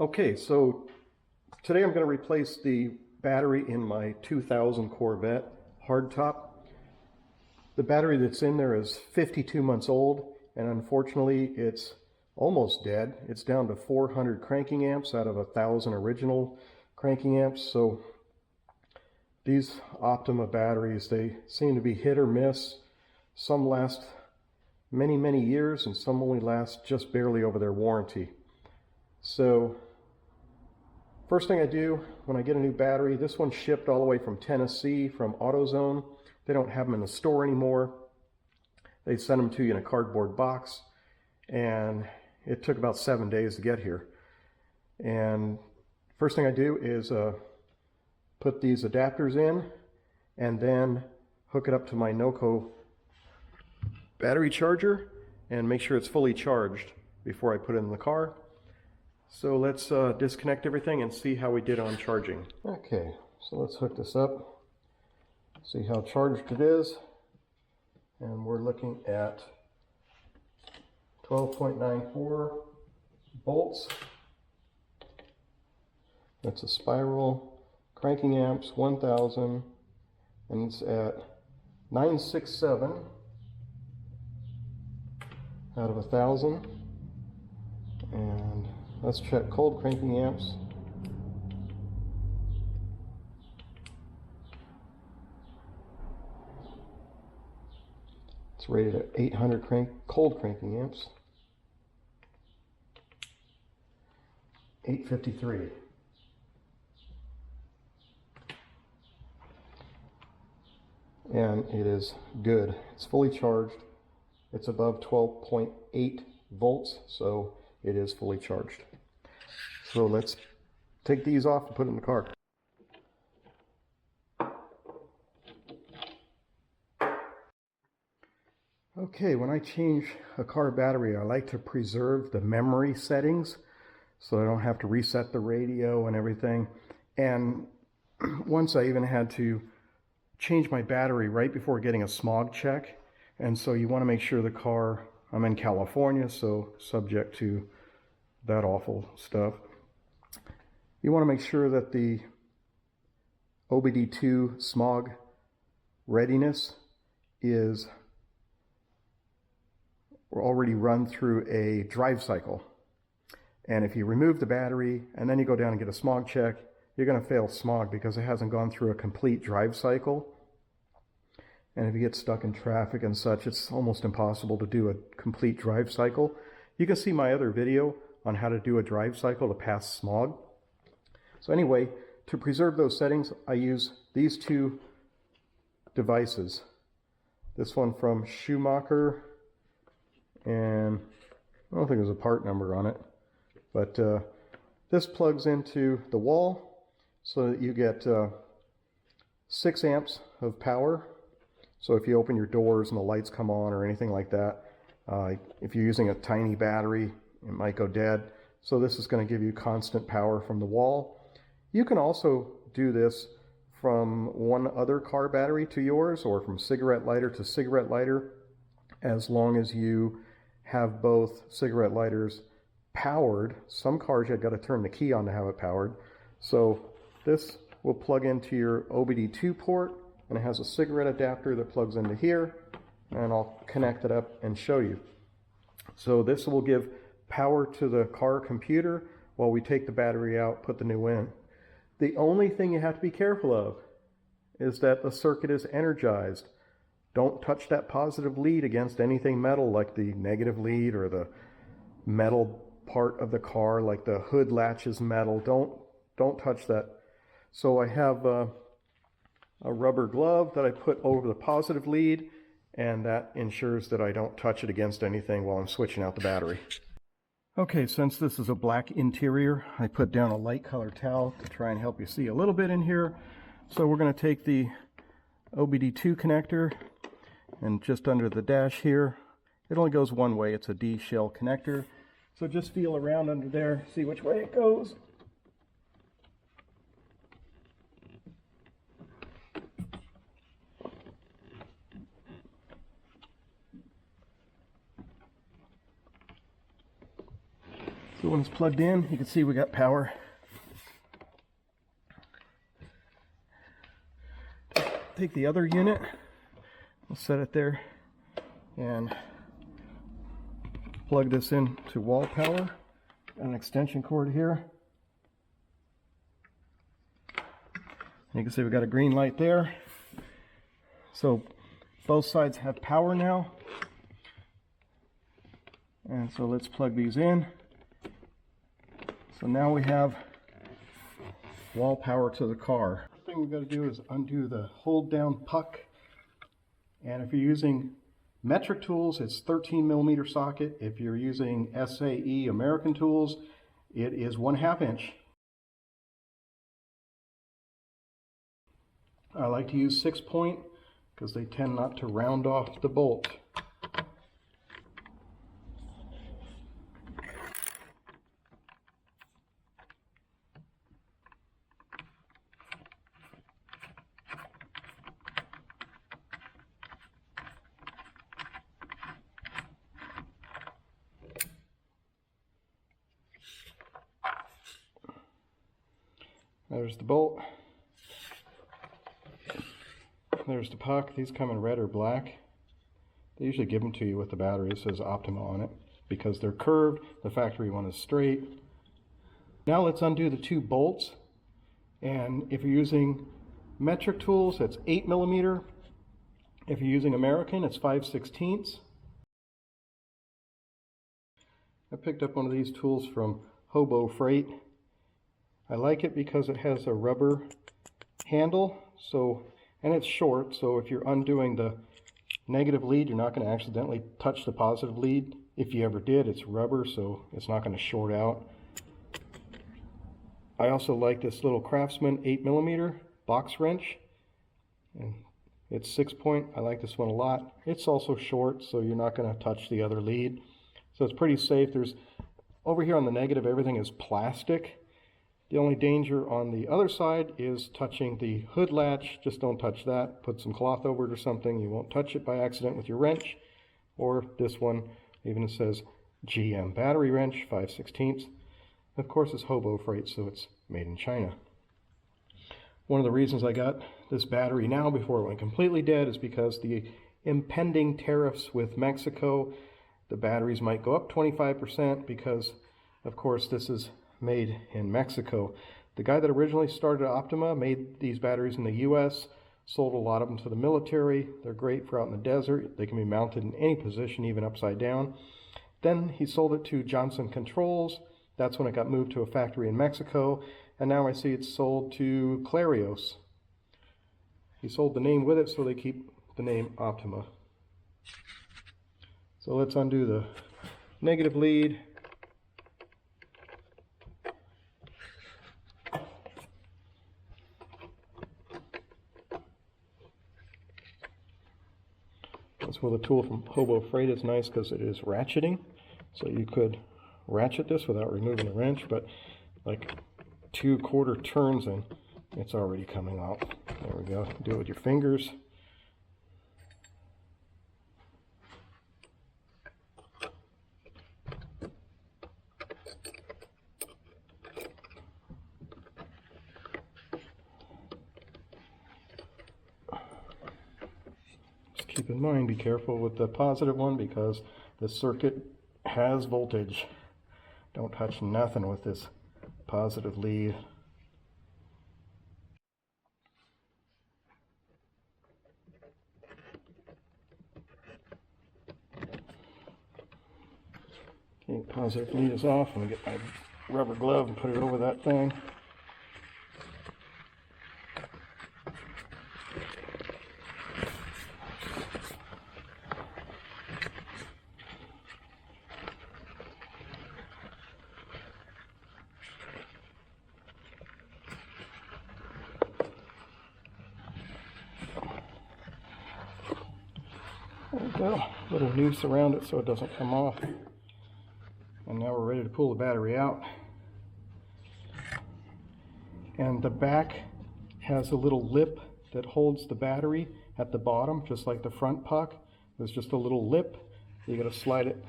Okay, so today I'm going to replace the battery in my 2000 Corvette hardtop. The battery that's in there is 52 months old, and unfortunately it's almost dead. It's down to 400 cranking amps out of 1,000 original cranking amps. So these Optima batteries, they seem to be hit or miss. Some last many, many years, and some only last just barely over their warranty. So first thing I do when I get a new battery, this one's shipped all the way from Tennessee, from AutoZone. They don't have them in the store anymore. They send them to you in a cardboard box, and it took about 7 days to get here. And first thing I do is put these adapters in, and then hook it up to my NOCO battery charger and make sure it's fully charged before I put it in the car. So let's disconnect everything and see how we did on charging. Okay, so let's hook this up, see how charged it is, and we're looking at 12.94 volts. That's a spiral, cranking amps 1000, and it's at 967 out of 1,000. And let's check cold cranking amps. It's rated at 800 cold cranking amps. 853. And it is good. It's fully charged. It's above 12.8 volts, so it is fully charged. So let's take these off and put it in the car. Okay, when I change a car battery, I like to preserve the memory settings so I don't have to reset the radio and everything. And once I even had to change my battery right before getting a smog check. And so you want to make sure the car, I'm in California, so subject to that awful stuff. You want to make sure that the OBD2 smog readiness is already run through a drive cycle. And if you remove the battery and then you go down and get a smog check, you're going to fail smog because it hasn't gone through a complete drive cycle. And if you get stuck in traffic and such, it's almost impossible to do a complete drive cycle. You can see my other video on how to do a drive cycle to pass smog. So anyway, to preserve those settings, I use these two devices. This one from Schumacher, and I don't think there's a part number on it, but this plugs into the wall so that you get 6 amps of power. So if you open your doors and the lights come on or anything like that, if you're using a tiny battery, it might go dead. So this is going to give you constant power from the wall. You can also do this from one other car battery to yours, or from cigarette lighter to cigarette lighter, as long as you have both cigarette lighters powered. Some cars you've got to turn the key on to have it powered. So this will plug into your OBD2 port, and it has a cigarette adapter that plugs into here, and I'll connect it up and show you. So this will give power to the car computer while we take the battery out, put the new in. The only thing you have to be careful of is that the circuit is energized. Don't touch that positive lead against anything metal, like the negative lead or the metal part of the car, like the hood latch is metal. Don't touch that. So I have a rubber glove that I put over the positive lead, and that ensures that I don't touch it against anything while I'm switching out the battery. Okay, since this is a black interior, I put down a light colored towel to try and help you see a little bit in here. So we're going to take the OBD2 connector, and just under the dash here, it only goes one way. It's a D shell connector. So just feel around under there, see which way it goes. So when it's plugged in, you can see we got power. Take the other unit, we'll set it there, and plug this in to wall power. Got an extension cord here. You can see we got a green light there. So both sides have power now. And so let's plug these in. So now we have wall power to the car. The thing we've got to do is undo the hold down puck. And if you're using metric tools, it's 13mm socket. If you're using SAE American tools, it is 1/2 inch. I like to use 6-point because they tend not to round off the bolt. There's the bolt. There's the puck. These come in red or black. They usually give them to you with the battery. It says Optima on it because they're curved. The factory one is straight. Now let's undo the 2 bolts. And if you're using metric tools, it's 8mm. If you're using American, it's 5/16. I picked up one of these tools from Hobo Freight. I like it because it has a rubber handle, and it's short, so if you're undoing the negative lead, you're not going to accidentally touch the positive lead. If you ever did, it's rubber, so it's not going to short out. I also like this little Craftsman 8mm box wrench, and it's 6-point. I like this one a lot. It's also short, so you're not going to touch the other lead. So it's pretty safe. Over here on the negative, everything is plastic. The only danger on the other side is touching the hood latch. Just don't touch that. Put some cloth over it or something. You won't touch it by accident with your wrench. Or this one, even it says GM battery wrench, 5/16. Of course, it's Hobo Freight, so it's made in China. One of the reasons I got this battery now before it went completely dead is because the impending tariffs with Mexico, the batteries might go up 25% because, of course, this is made in Mexico. The guy that originally started Optima made these batteries in the US, sold a lot of them to the military. They're great for out in the desert. They can be mounted in any position, even upside down. Then he sold it to Johnson Controls. That's when it got moved to a factory in Mexico. And now I see it's sold to Clarios. He sold the name with it, so they keep the name Optima. So let's undo the negative lead. That's where the tool from Hobo Freight is nice because it is ratcheting. So you could ratchet this without removing the wrench, but like 2/4 turns and it's already coming out. There we go. Do it with your fingers. Keep in mind, be careful with the positive one because the circuit has voltage. Don't touch nothing with this positive lead. Okay, positive lead is off. I'm going to get my rubber glove and put it over that thing. There we go, little noose around it so it doesn't come off. And now we're ready to pull the battery out. And the back has a little lip that holds the battery at the bottom, just like the front puck. There's just a little lip. You gotta slide it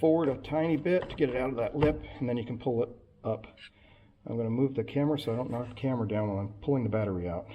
forward a tiny bit to get it out of that lip, and then you can pull it up. I'm going to move the camera so I don't knock the camera down while I'm pulling the battery out.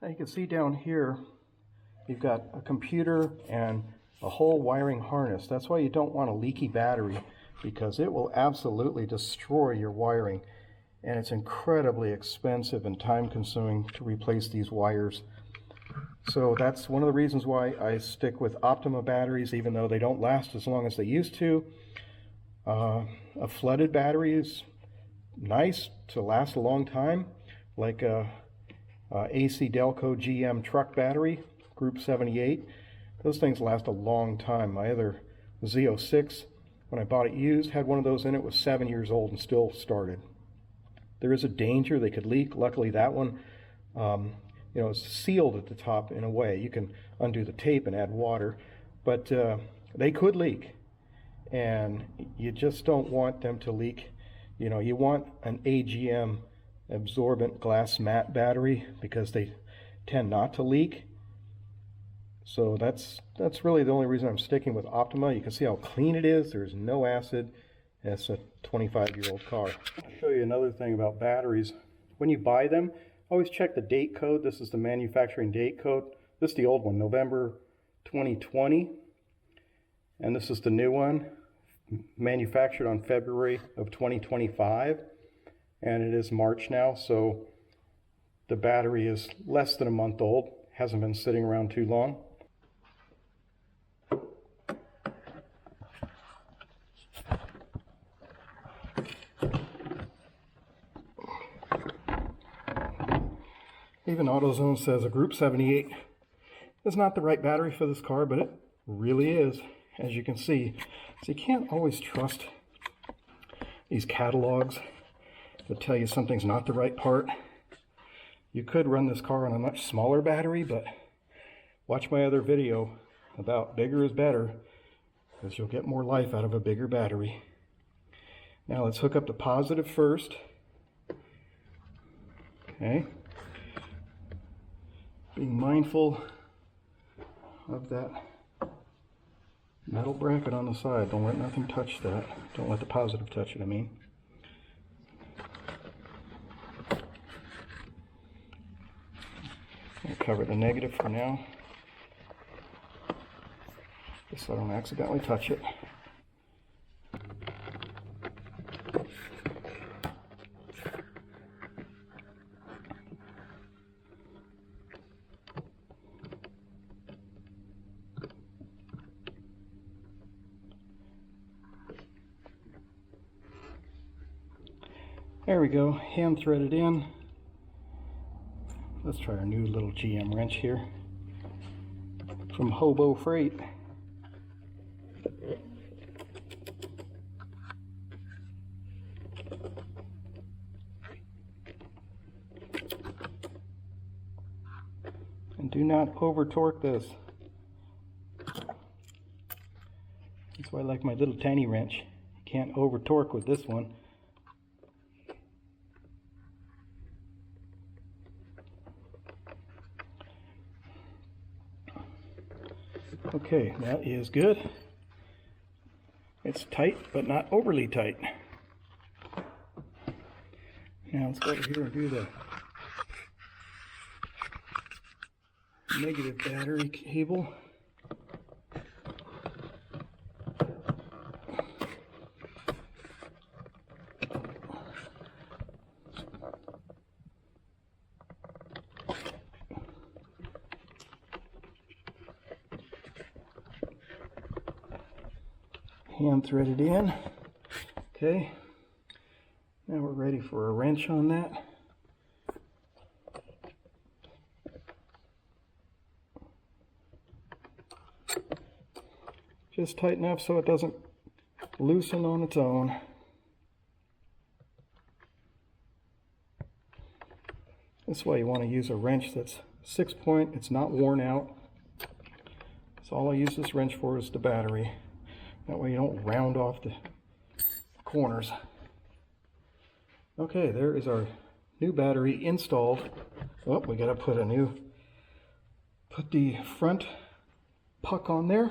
Now you can see down here you've got a computer and a whole wiring harness. That's why you don't want a leaky battery, because it will absolutely destroy your wiring, and it's incredibly expensive and time consuming to replace these wires. So that's one of the reasons why I stick with Optima batteries, even though they don't last as long as they used to. A flooded battery is nice to last a long time, like a AC Delco GM truck battery, Group 78. Those things last a long time. My other Z06, when I bought it used, had one of those in it, was 7 years old and still started. There is a danger they could leak. Luckily that one, it's sealed at the top in a way. You can undo the tape and add water, but they could leak, and you just don't want them to leak. You want an AGM absorbent glass mat battery because they tend not to leak. So that's really the only reason I'm sticking with Optima. You can see how clean it is. There's no acid. It's a 25-year-old car. I'll show you another thing about batteries. When you buy them, always check the date code. This is the manufacturing date code. This is the old one, November 2020. And this is the new one, manufactured on February of 2025. And it is March now, so the battery is less than a month old. Hasn't been sitting around too long. Even AutoZone says a Group 78 is not the right battery for this car, but it really is, as you can see. So you can't always trust these catalogs that tell you something's not the right part. You could run this car on a much smaller battery, but watch my other video about bigger is better, because you'll get more life out of a bigger battery. Now let's hook up the positive first. Okay. Being mindful of that metal bracket on the side. Don't let nothing touch that. Don't let the positive touch it, I mean. I'll cover the negative for now, just so I don't accidentally touch it. There we go, hand threaded in. Let's try our new little GM wrench here from Hobo Freight. And do not over torque this. That's why I like my little tiny wrench. You can't over torque with this one. Okay, that is good. It's tight, but not overly tight. Now let's go over here and do the negative battery cable. Hand threaded in. Okay, now we're ready for a wrench on that. Just tight enough so it doesn't loosen on its own. This way you want to use a wrench that's 6-point, it's not worn out. So all I use this wrench for is the battery. That way you don't round off the corners. Okay, there is our new battery installed. Oh, we gotta put the front puck on there.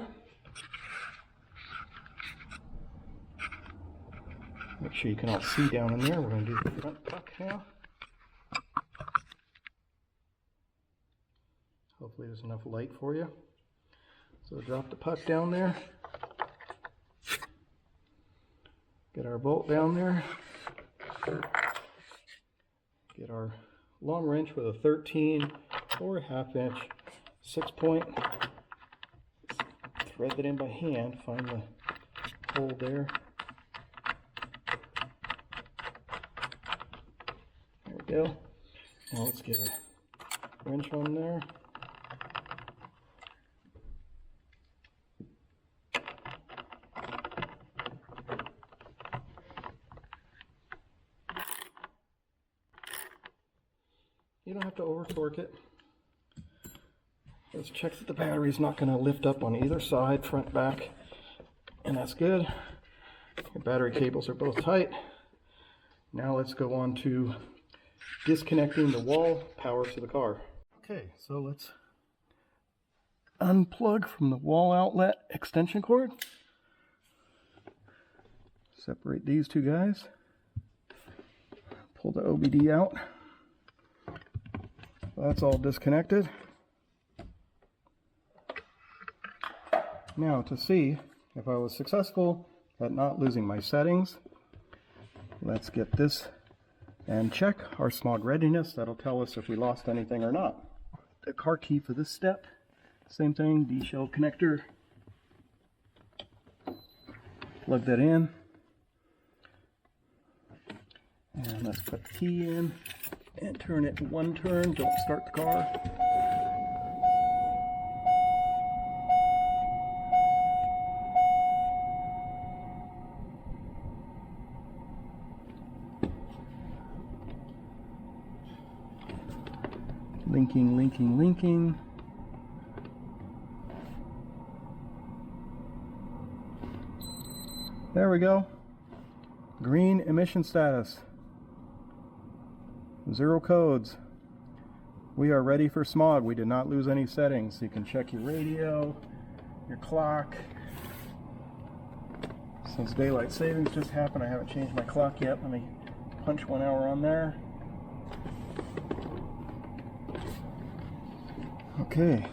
Make sure you can all see down in there. We're gonna do the front puck now. Hopefully there's enough light for you. So drop the puck down there. Get our bolt down there. Get our long wrench with a 13 or a ½ inch 6-point. Thread that in by hand. Find the hole there. There we go. Now let's get a wrench on there. You don't have to over torque it. Let's check that the battery's not going to lift up on either side, front, back, and that's good. Your battery cables are both tight. Now let's go on to disconnecting the wall power to the car. Okay, so let's unplug from the wall outlet extension cord. Separate these two guys. Pull the OBD out. That's all disconnected. Now to see if I was successful at not losing my settings, let's get this and check our smog readiness. That'll tell us if we lost anything or not. The car key for this step, same thing, D-shell connector. Plug that in. And let's put the key in. And turn it one turn, don't start the car. Linking. There we go. Green emission status. 0 codes. We are ready for smog. We did not lose any settings. You can check your radio, your clock. Since daylight savings just happened, I haven't changed my clock yet. Let me punch 1 hour on there. Okay.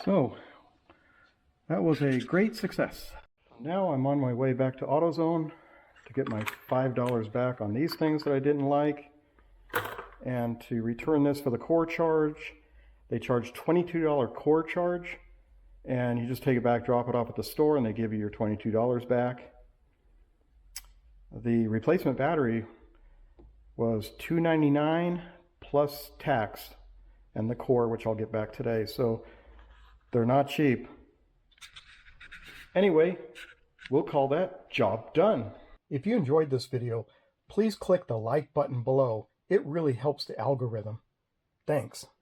So, that was a great success. Now I'm on my way back to AutoZone to get my $5 back on these things that I didn't like, and to return this for the core charge. They charge $22 core charge, and you just take it back, drop it off at the store, and they give you your $22 back. The replacement battery was $2.99 plus tax, and the core, which I'll get back today, so they're not cheap. Anyway, we'll call that job done. If you enjoyed this video, please click the like button below. It really helps the algorithm. Thanks.